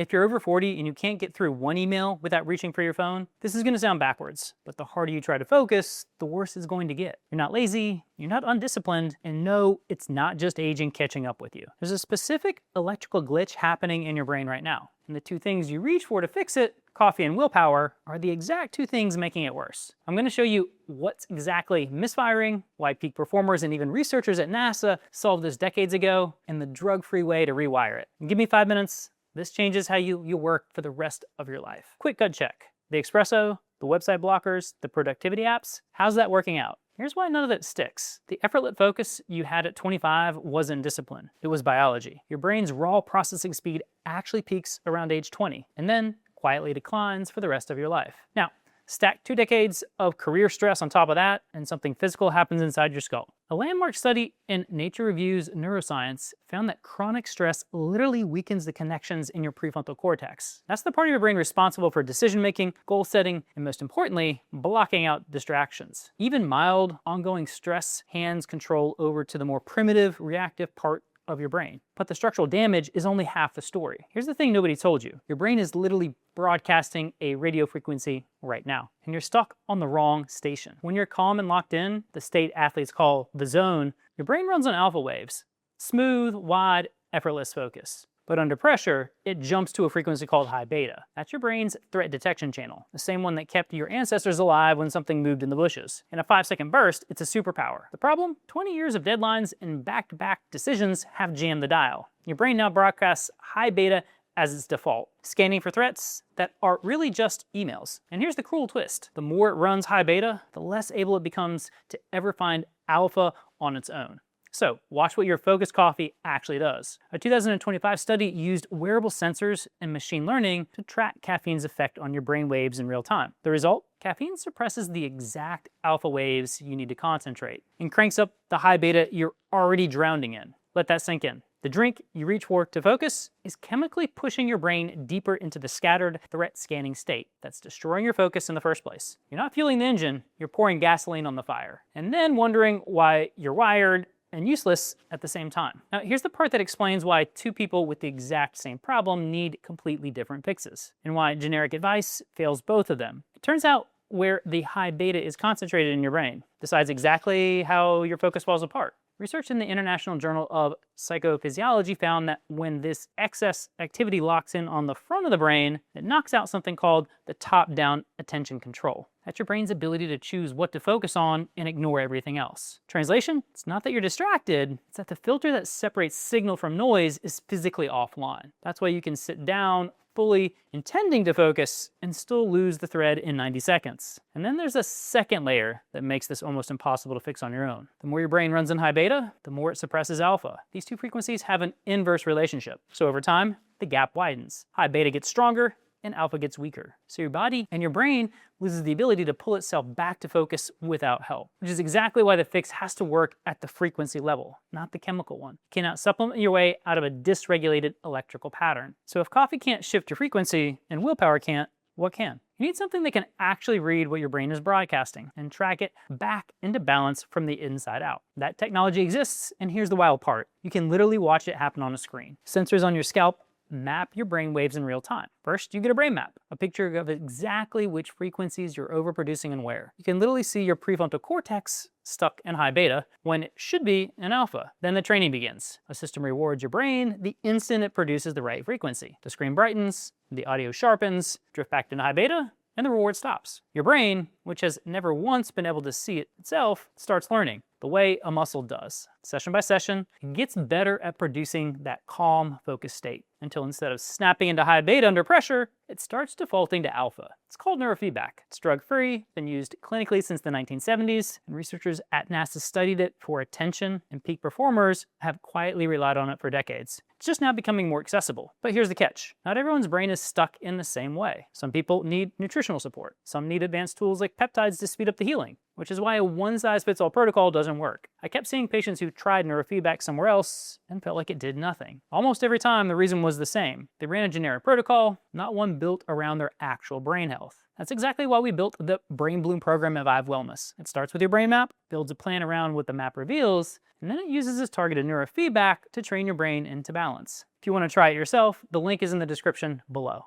If you're over 40 and you can't get through one email without reaching for your phone, this is going to sound backwards, but the harder you try to focus, the worse it's going to get. You're not lazy, you're not undisciplined, and no, it's not just aging catching up with you. There's a specific electrical glitch happening in your brain right now, and the two things you reach for to fix it, coffee and willpower, are the exact two things making it worse. I'm going to show you what's exactly misfiring, why peak performers and even researchers at NASA solved this decades ago, and the drug-free way to rewire it. And give me 5 minutes. This changes how you work for the rest of your life. Quick gut check. The espresso, the website blockers, the productivity apps, how's that working out? Here's why none of it sticks. The effortless focus you had at 25 wasn't discipline. It was biology. Your brain's raw processing speed actually peaks around age 20, and then quietly declines for the rest of your life. Now, stack 2 decades of career stress on top of that, and something physical happens inside your skull. A landmark study in Nature Reviews Neuroscience found that chronic stress literally weakens the connections in your prefrontal cortex. That's the part of your brain responsible for decision-making, goal setting, and most importantly, blocking out distractions. Even mild, ongoing stress hands control over to the more primitive, reactive part of your brain. But the structural damage is only half the story. Here's the thing nobody told you. Your brain is literally broadcasting a radio frequency right now, and you're stuck on the wrong station. When you're calm and locked in, the state athletes call the zone, your brain runs on alpha waves. Smooth, wide, effortless focus. But under pressure, it jumps to a frequency called high beta. That's your brain's threat detection channel, the same one that kept your ancestors alive when something moved in the bushes. In a 5-second burst, it's a superpower. The problem? 20 years of deadlines and back-to-back decisions have jammed the dial. Your brain now broadcasts high beta as its default, scanning for threats that are really just emails. And here's the cruel twist. The more it runs high beta, the less able it becomes to ever find alpha on its own. So, watch what your focus coffee actually does. A 2025 study used wearable sensors and machine learning to track caffeine's effect on your brain waves in real time. The result? Caffeine suppresses the exact alpha waves you need to concentrate and cranks up the high beta you're already drowning in. Let that sink in. The drink you reach for to focus is chemically pushing your brain deeper into the scattered, threat-scanning state that's destroying your focus in the first place. You're not fueling the engine, you're pouring gasoline on the fire. And then wondering why you're wired and useless at the same time. Now, here's the part that explains why two people with the exact same problem need completely different fixes, and why generic advice fails both of them. It turns out where the high beta is concentrated in your brain decides exactly how your focus falls apart. Research in the International Journal of Psychophysiology found that when this excess activity locks in on the front of the brain, it knocks out something called the top-down attention control. That's your brain's ability to choose what to focus on and ignore everything else. Translation? It's not that you're distracted, it's that the filter that separates signal from noise is physically offline. That's why you can sit down fully intending to focus and still lose the thread in 90 seconds. And then there's a second layer that makes this almost impossible to fix on your own. The more your brain runs in high beta, the more it suppresses alpha. These two frequencies have an inverse relationship. So over time, the gap widens. High beta gets stronger and alpha gets weaker. So your body and your brain loses the ability to pull itself back to focus without help, which is exactly why the fix has to work at the frequency level, not the chemical one. You cannot supplement your way out of a dysregulated electrical pattern. So if coffee can't shift your frequency and willpower can't, what can? You need something that can actually read what your brain is broadcasting and track it back into balance from the inside out. That technology exists, and here's the wild part. You can literally watch it happen on a screen. Sensors on your scalp map your brain waves in real time. First, you get a brain map, a picture of exactly which frequencies you're overproducing and where. You can literally see your prefrontal cortex stuck in high beta when it should be in alpha. Then the training begins. A system rewards your brain the instant it produces the right frequency. The screen brightens, the audio sharpens, drift back into high beta, and the reward stops. Your brain, which has never once been able to see it itself, starts learning the way a muscle does. Session by session, it gets better at producing that calm, focused state until instead of snapping into high beta under pressure, it starts defaulting to alpha. It's called neurofeedback. It's drug-free, been used clinically since the 1970s, and researchers at NASA studied it for attention, and peak performers have quietly relied on it for decades. It's just now becoming more accessible. But here's the catch. Not everyone's brain is stuck in the same way. Some people need nutritional support. Some need advanced tools like peptides to speed up the healing, which is why a one-size-fits-all protocol doesn't work. I kept seeing patients who tried neurofeedback somewhere else and felt like it did nothing. Almost every time, the reason was the same. They ran a generic protocol, not one built around their actual brain health. That's exactly why we built the Brain Bloom program at Vive Wellness. It starts with your brain map, builds a plan around what the map reveals, and then it uses this targeted neurofeedback to train your brain into balance. If you want to try it yourself, the link is in the description below.